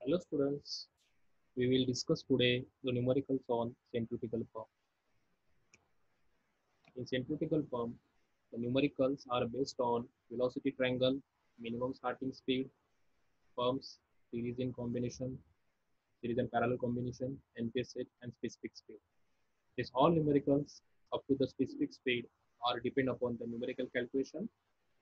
Hello students, we will discuss today the numericals on centrifugal pump. In centrifugal pump, the numericals are based on velocity triangle, minimum starting speed, pumps, series in combination, series and parallel combination, NPS set and specific speed. These all numericals up to the specific speed are depend upon the numerical calculation,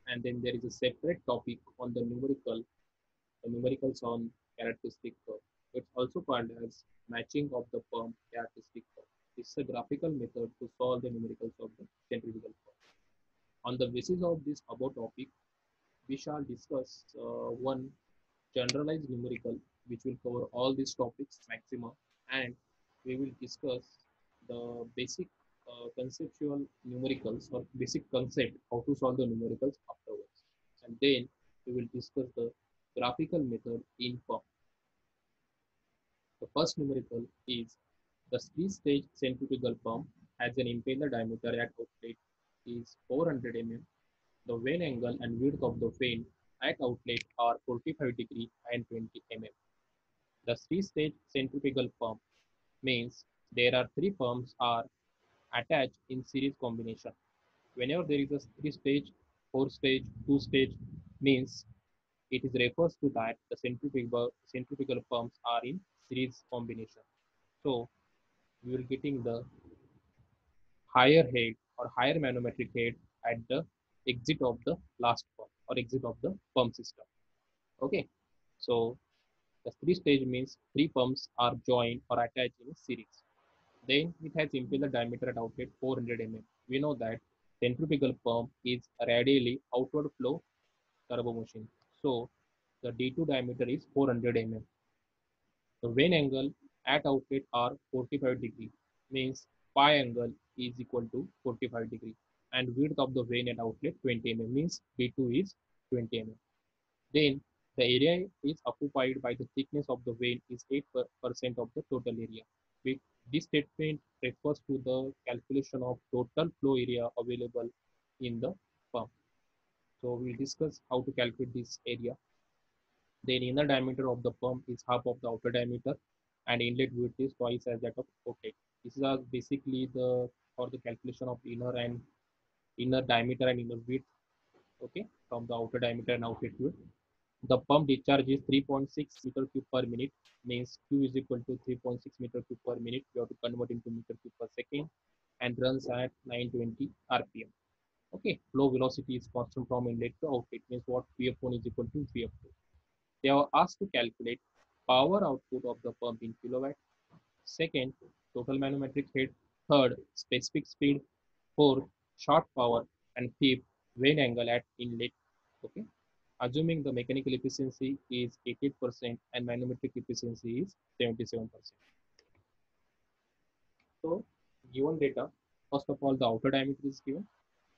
and then there is a separate topic on the numericals on characteristic curve. It's also called as matching of the pump characteristic curve. It's a graphical method to solve the numericals of the centrifugal curve. On the basis of this above topic, we shall discuss one generalized numerical which will cover all these topics maximum, and we will discuss the basic conceptual numericals or basic concept how to solve the numericals afterwards, and then we will discuss the graphical method in pump. The first numerical is the three-stage centrifugal pump has an impeller diameter at outlet is 400 mm. The vane angle and width of the vane at outlet are 45 degree and 20 mm. The three-stage centrifugal pump means there are three pumps are attached in series combination. Whenever there is a three-stage, four-stage, two-stage means it is refers to that the centrifugal pumps are in series combination. So we will getting the higher head or higher manometric head at the exit of the last pump or exit of the pump system. Okay, so the three stage means three pumps are joined or attached in a series. Then it has impeller diameter at outlet 400 mm. We know that centrifugal pump is radially outward flow turbo machine. So the D2 diameter is 400 mm. The vane angle at outlet are 45 degree, means pi angle is equal to 45 degree, and width of the vane at outlet 20 mm, means B2 is 20 mm. Then the area is occupied by the thickness of the vane is 8% of the total area. This statement refers to the calculation of total flow area available in the pump. So we'll discuss how to calculate this area. The inner diameter of the pump is half of the outer diameter, and inlet width is twice as that of outlet. This is basically the for the calculation of inner diameter and inner width. Okay, from the outer diameter and outlet width. The pump discharge is 3.6 meter cube per minute, means Q is equal to 3.6 meter cube per minute. We have to convert into meter cube per second, and runs at 920 rpm. Okay, flow velocity is constant from inlet to outlet, means what Vf1 is equal to Vf2. They are asked to calculate power output of the pump in kilowatt. Second, total manometric head. Third, specific speed. Fourth, short power. And fifth, vane angle at inlet. Okay. Assuming the mechanical efficiency is 88% and manometric efficiency is 77%. So, given data, first of all, the outer diameter is given.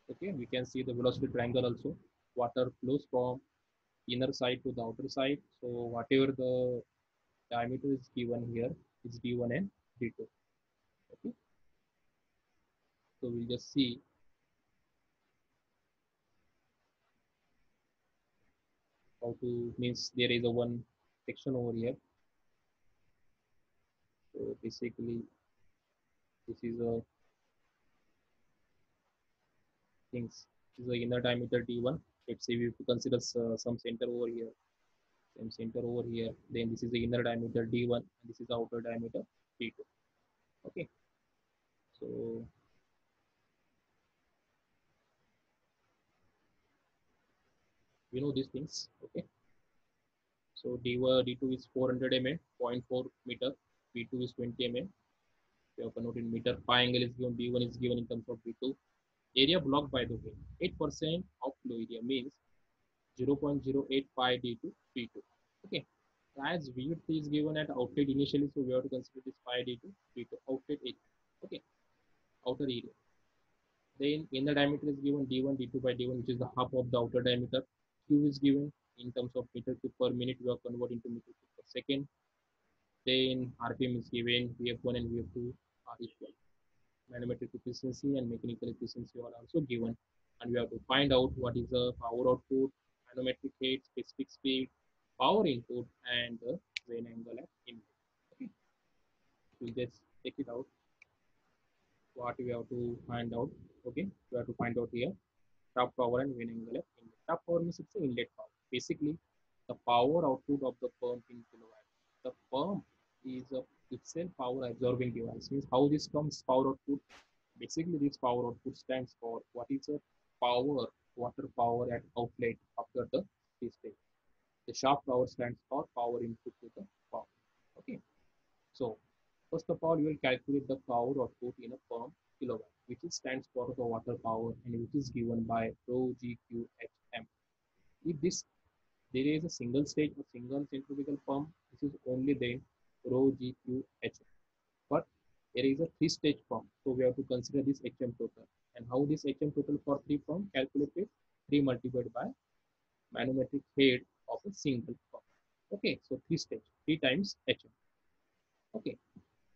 Okay, we can see the velocity triangle also. Water flows from inner side to the outer side. So, whatever the diameter is given here is D1 and D2. Okay, so we'll just see how to means there is a one section over here. So basically, this is a things. This is the inner diameter D1. Let's say we have to consider some center over here, some center over here. Then this is the inner diameter D1, and this is the outer diameter D2. Okay, so we know these things. Okay, so D1, D2 is 400 mm, zero point 0.4 meter. B2 is 20 mm. We have converted in meter. Pi angle is given. B1 is given in terms of B2. Area blocked by the wind. 8% of flow area means 0.085 D2 P2. Okay. As width is given at outlet initially, so we have to consider this pi D2 P2 outlet area. Okay. Outer area. Then inner diameter is given D1 D2 by D1, which is the half of the outer diameter. Q is given in terms of meter cube per minute. We have converted into meter cube per second. Then RPM is given. VF1 and VF2 are equal. Manometric efficiency and mechanical efficiency are also given, and we have to find out what is the power output, manometric head, specific speed, power input, and the vane angle at inlet. Okay, we'll just take it out. What we have to find out? Okay, we have to find out here shaft power and vane angle at inlet. Shaft power means it's the inlet power. Basically, the power output of the pump in kilowatt. The pump is a itself power absorbing device. Means how this comes power output. Basically, this power output stands for what is a power, water power at outlet after the discharge. The shaft power stands for power input to the pump. Okay. So first of all, you will calculate the power output in a pump kilowatt, which is stands for the water power and which is given by rho GQHM. If this there is a single stage or single centrifugal pump, this is only then rho GQHM. But there is a three-stage pump, so we have to consider this HM total. And how this HM total for three pump calculated? 3 multiplied by manometric head of a single pump. Okay, so three stage, 3 times HM. Okay,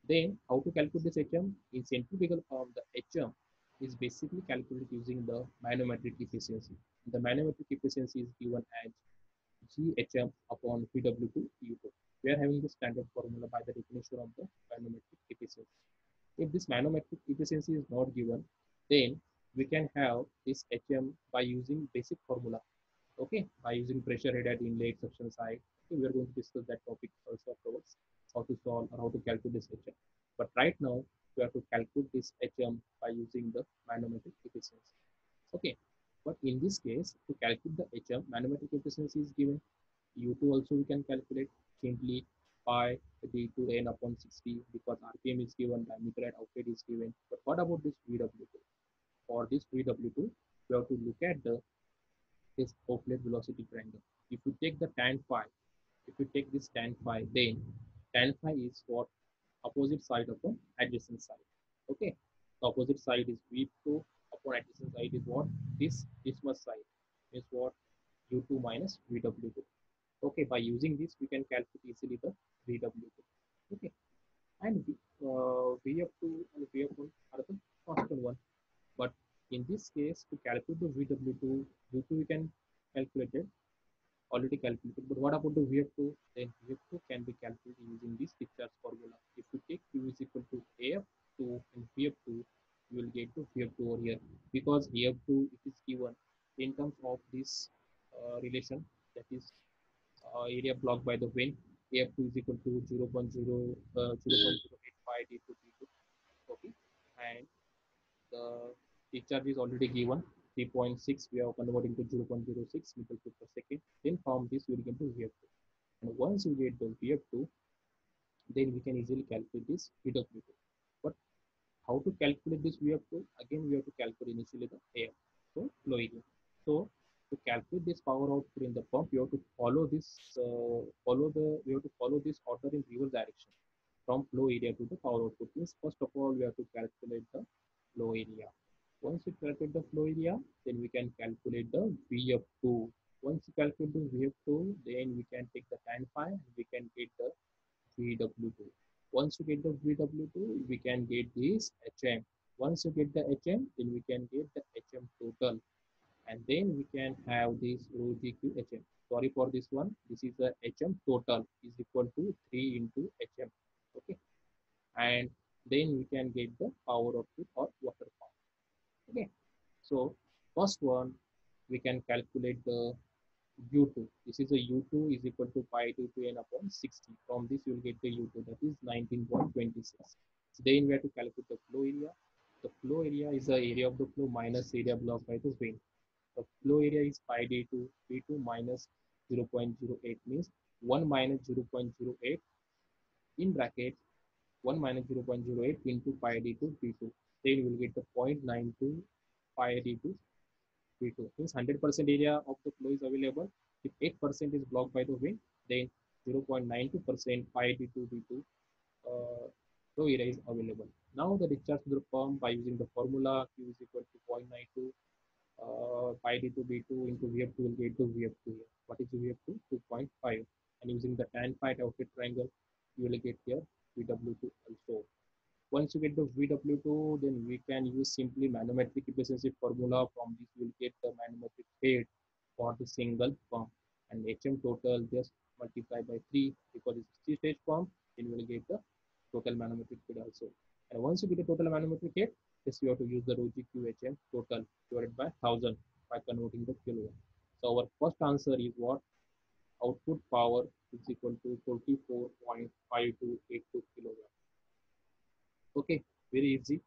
then how to calculate this HM? In centrifugal pump, the HM is basically calculated using the manometric efficiency. The manometric efficiency is given as GHM upon VW2 U2. We are having the standard formula by the definition of the manometric efficiency. If this manometric efficiency is not given, then we can have this HM by using basic formula. Okay, by using pressure head at inlet suction side. Okay, we are going to discuss that topic also afterwards, how to solve or how to calculate this HM. But right now, we have to calculate this HM by using the manometric efficiency. Okay, but in this case, to calculate the HM, manometric efficiency is given. U2 also we can calculate simply pi d2 n upon 60 because RPM is given, diameter at outlet is given. But what about this VW2? For this VW2, we have to look at the this outlet velocity triangle. If you take the tan phi, if you take this tan phi, then tan phi is what opposite side of the adjacent side. Okay, the opposite side is V2 upon adjacent side is what this much side is what U2 minus VW2. Okay, by using this, we can calculate easily the VW2. Okay, and VF2 and VF1 are the constant one. But in this case, to calculate the VW2, V2 we can calculate it, already calculated. But what about the VF2? Then VF2 can be calculated using this discharge formula. If you take Q is equal to AF2 and VF2, you will get to VF2 over here. Because AF2 it is given in terms of this relation, that is area blocked by the wind. AF2 is equal to 0.085 d2 d2. Okay, and the discharge is already given 3.6. We are converting to 0.06 meter cube per second. Then from this we will get to VF2. And once we get the VF2, then we can easily calculate this VW2. But how to calculate this VF2? Again, we have to calculate initially the air, so flow area. So to calculate this power output in the pump, you have to follow this, we have to follow this order in reverse direction from flow area to the power output. Means first of all, we have to calculate the flow area. Once we calculate the flow area, then we can calculate the VF2. Once you calculate the VF2, then we can take the tan phi and we can get the VW2. Once you get the VW2, we can get this HM. Once you get the HM, then we can get the HM total. And then we can have this rho GQ HM. Sorry for this one. This is the HM total is equal to 3 into HM. Okay. And then we can get the power output or water power. Okay. So first one, we can calculate the U2. This is a U2 is equal to pi d2 n upon 60. From this, you will get the U2, that is 19.26. Then we have to calculate the flow area. The flow area is the area of the flow minus area blocked by the vane. The flow area is pi d2, v2 minus 0.08 means 1 minus 0.08 in bracket 1 minus 0.08 into pi d2 v2. Then you will get the 0.92 pi d2 V2 means 100% area of the flow is available. If 8% is blocked by the wind, then 0.92% pi d2 v2 flow area is available. Now the discharge to the pump by using the formula Q is equal to 0.92 pi d2 v2 into Vf2 will get to Vf2 here. What is Vf2? 2.5. And using the tan phi outlet triangle, you will get here Vw2 also. Once you get the VW2, then we can use simply manometric efficiency formula. From this, we will get the manometric head for the single pump and HM total. Just multiply by 3 because it's a three-stage pump, then you will get the total manometric head also. And once you get the total manometric head, yes, you have to use the rho GQHM total divided by 1000 by converting the kilowatt. So our first answer is what? Output power is equal to 44.5282 kilowatt. Okay, very easy.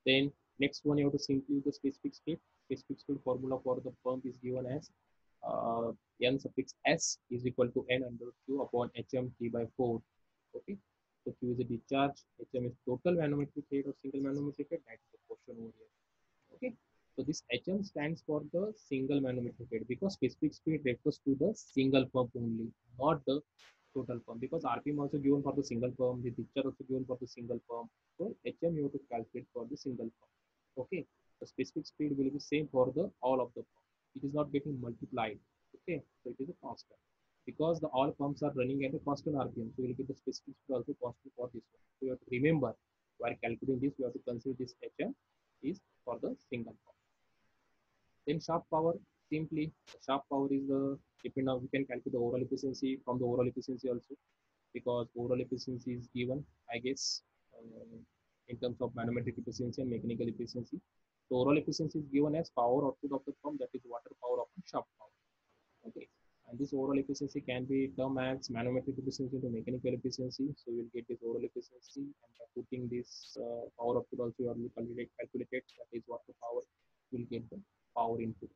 Then next one you have to simply use the specific speed. Specific speed formula for the pump is given as n suffix s is equal to n under q upon hm t by 4. Okay, so q is a discharge, hm is total manometric head or single manometric head. That is the question over here. Okay, so this hm stands for the single manometric head because specific speed refers to the single pump only, not the total pump, because rpm also given for the single pump, the discharge also given for the single pump. So hm you have to calculate for the single pump. Okay, the specific speed will be same for the all of the pump. It is not getting multiplied. Okay, so it is a constant because the all pumps are running at a constant rpm, so you will get the specific speed also constant for this one. So you have to remember while calculating this, you have to consider this hm is for the single pump. Then shaft power, simply the shaft power is the depend on, we can calculate the overall efficiency from the overall efficiency also, because overall efficiency is given, I guess, in terms of manometric efficiency and mechanical efficiency. So overall efficiency is given as power output of the pump, that is water power upon shaft power. Okay, and this overall efficiency can be termed as manometric efficiency to mechanical efficiency. So you will get this overall efficiency, and by putting this power output also you have calculated, that is water power, you will get the power input.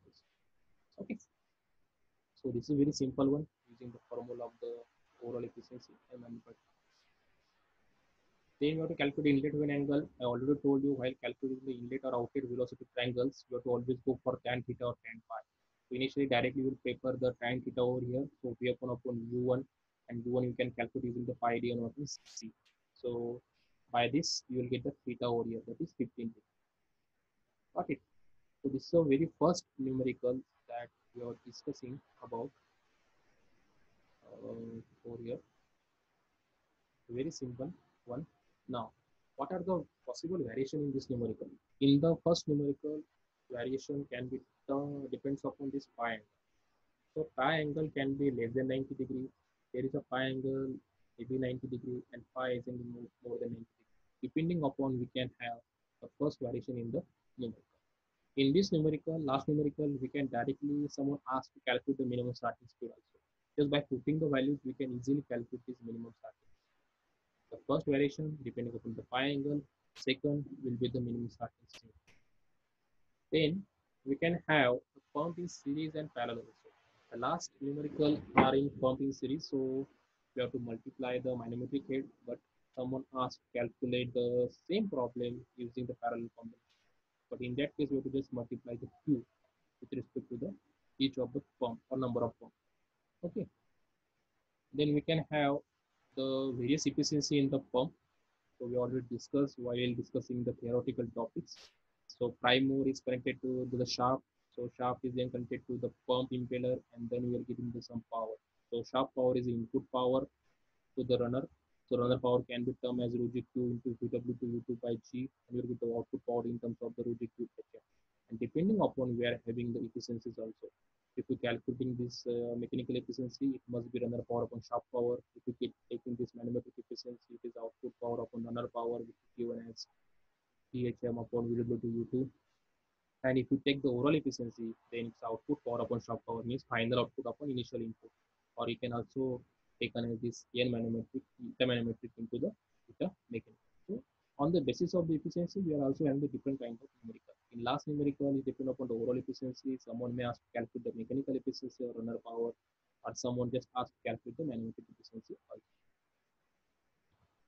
Okay, so this is very simple one using the formula of the overall efficiency and manufacturing. Then you have to calculate inlet wave angle. I already told you while calculating the inlet or outlet velocity triangles, you have to always go for tan theta or tan phi. So initially directly you will paper the tan theta over here. So P1 upon U1, and U1 you can calculate using the pi d upon C. So by this you will get the theta over here, that is 15 theta. Got it? So this is the very first numerical that we are discussing about over here. Very simple one. Now, what are the possible variation in this numerical? In the first numerical, variation can be depends upon this pi angle. So pi angle can be less than 90 degree. There is a pi angle maybe 90 degree, and pi is in more than 90 degree. Depending upon, we can have the first variation in the numerical. In this numerical, last numerical, we can directly someone ask to calculate the minimum starting speed also. Just by putting the values, we can easily calculate this minimum starting. The first variation depending upon the pi angle, second will be the minimum starting speed. Then we can have the pump in series and parallel also. The last numerical are in pump in series, so we have to multiply the manometric head, but someone asked to calculate the same problem using the parallel combination. But in that case, we have to just multiply the Q with respect to the each of the pump or number of pump. Okay. Then we can have the various efficiency in the pump. So we already discussed while discussing the theoretical topics. So prime mover is connected to the shaft. So shaft is then connected to the pump impeller, and then we are getting the some power. So shaft power is input power to the runner. So runner power can be termed as rho Q into VW to U2 by G, and you will get the output power in terms of the rho Q HM. And depending upon we are having the efficiencies also. If we calculating this mechanical efficiency, it must be runner power upon shaft power. If we keep taking this manometric efficiency, it is output power upon runner power, which is given as THM upon VW to U2. And if you take the overall efficiency, then it's output power upon shaft power, means final output upon initial input. Or you can also take as this n manometric, eta manometric into the eta mechanical. So on the basis of the efficiency, we are also having the different kind of numerical. In last numerical, it depends upon the overall efficiency. Someone may ask to calculate the mechanical efficiency or runner power, or someone just ask to calculate the manometric efficiency also.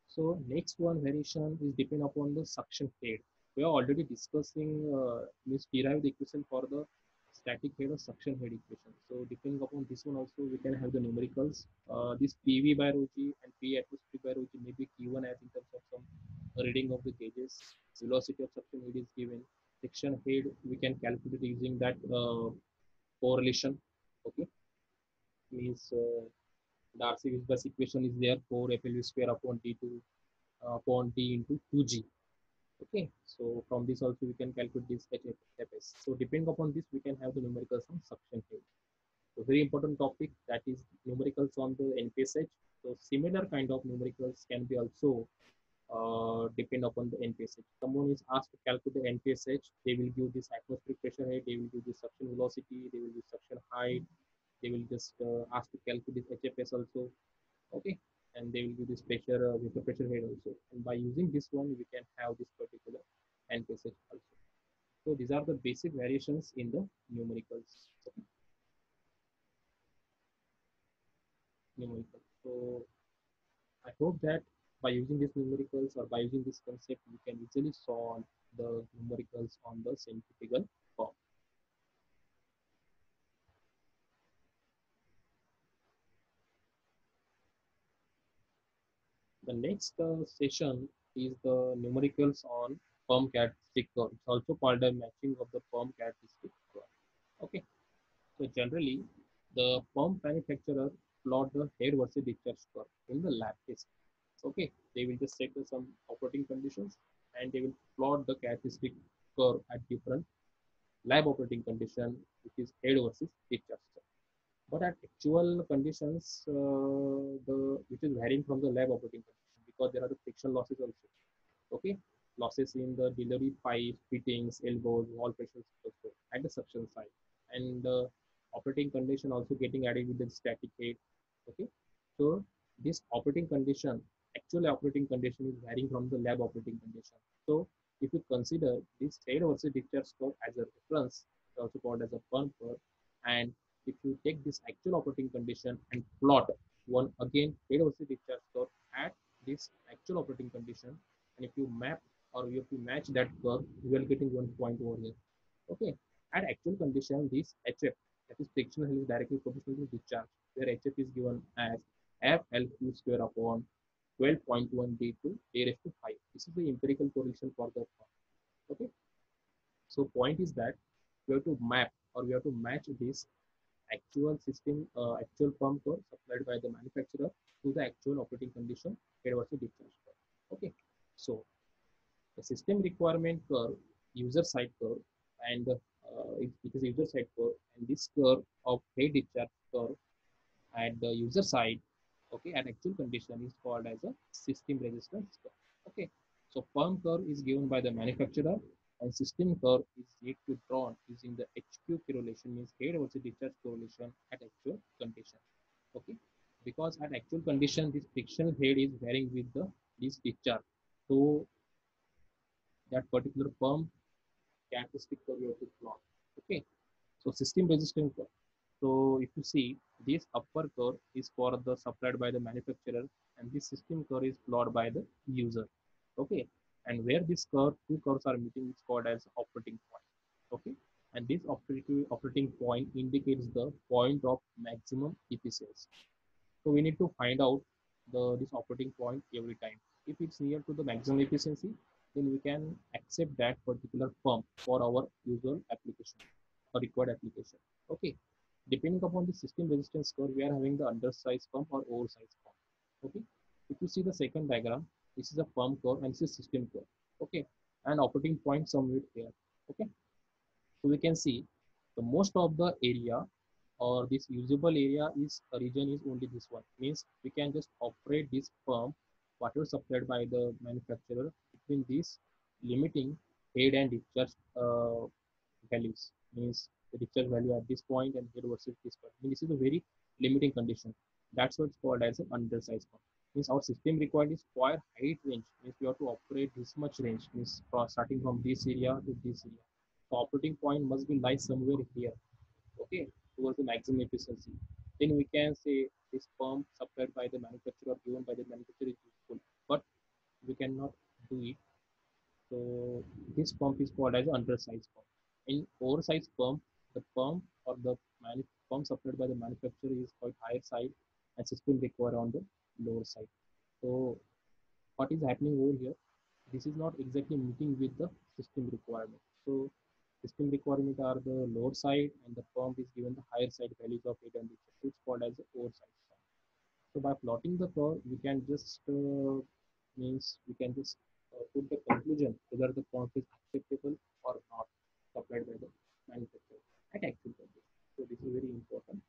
So next one variation is depend upon the suction head. We are already discussing means derive the equation for the static head or suction head equation. So depending upon this one also, we can have the numericals. This PV by rho g and P atmosphere by rho g may be given as in terms of some reading of the gauges. Velocity of suction head is given. Suction head we can calculate using that correlation. Okay, means Darcy-Weisbach equation is there, 4 FLV square upon T2 upon T into 2G. Okay, so from this also we can calculate this HFS. So depending upon this, we can have the numerical sum suction head. A very important topic, that is numericals on the NPSH. So similar kind of numericals can be also depend upon the NPSH. Someone is asked to calculate the NPSH, they will give this atmospheric pressure head, they will give this suction velocity, they will give suction height, they will just ask to calculate this HFS also, okay, and they will give this pressure with the pressure head also. And by using this one, we can have this particular NPSH also. So these are the basic variations in the numericals. Okay, numericals. So I hope that by using these numericals or by using this concept, we can easily solve the numericals on the centrifugal form. The next session is the numericals on pump characteristic curve. It's also called a matching of the pump characteristic curve. Okay, so generally, the pump manufacturer plot the head versus discharge curve in the lab test. Okay, they will just set some operating conditions and they will plot the characteristic curve at different lab operating condition, which is head versus discharge curve. But at actual conditions, which is varying from the lab operating condition, because there are the friction losses also. Okay, losses in the delivery pipe, fittings, elbows, wall pressures also at the suction side, and operating condition also getting added with the static head. Okay, so this operating condition, actual operating condition is varying from the lab operating condition. So if you consider this head versus discharge curve as a reference, it's also called as a pump curve, and if you take this actual operating condition and plot one again head versus discharge curve at this actual operating condition, and if you map or you have to match that curve, you are getting one point over here. Okay, at actual condition, this HF, that is frictional is directly proportional to discharge, where HF is given as FLQ square upon 12.1 D to A raised to 5. This is the empirical correlation for the curve. Okay, so point is that we have to map or we have to match this actual system, actual pump curve supplied by the manufacturer to the actual operating condition head versus discharge curve. Okay, so the system requirement curve, user side curve, and it is user side curve, and this curve of head discharge curve at the user side, okay, at actual condition is called as a system resistance curve. Okay, so pump curve is given by the manufacturer, and system curve is need to drawn using the HQ correlation, means head versus discharge correlation at actual condition. Okay, because at actual condition this frictional head is varying with the this discharge, so that particular pump characteristic curve you have to plot. Okay, so system resistance curve. So if you see, this upper curve is for the supplied by the manufacturer, and this system curve is plotted by the user. Okay, and where this curve, two curves are meeting, is called as operating point. Okay, and this operating point indicates the point of maximum efficiency. So we need to find out this operating point every time. If it's near to the maximum efficiency, then we can accept that particular pump for our usual application or required application. Okay. Depending upon the system resistance curve, we are having the undersized pump or oversized pump. Okay. If you see the second diagram, this is a pump curve and this is system curve. Okay. And operating point somewhere here. Okay. So we can see the most of the area or this usable area is region is only this one, means we can just operate this pump whatever supplied by the manufacturer between this limiting head and discharge values, means the discharge value at this point and head versus this point. I mean, this is a very limiting condition. That's what's called as an undersized pump. Means our system required is quite height range, means we have to operate this much range, means starting from this area to this area. So operating point must be lie somewhere here, okay, towards the maximum efficiency. Then we can say this pump supplied by the manufacturer or given by the manufacturer is useful, but we cannot do it. So this pump is called as undersized pump. In oversized pump, the pump or the pump supplied by the manufacturer is quite higher side and system required on the lower side. So what is happening over here? This is not exactly meeting with the system requirement. So system requirement are the lower side and the pump is given the higher side values of 800. So it's called as the oversized pump. So by plotting the curve, we can just means we can just put the conclusion whether the pump is acceptable or not supplied by the manufacturer at actual condition. So this is very important.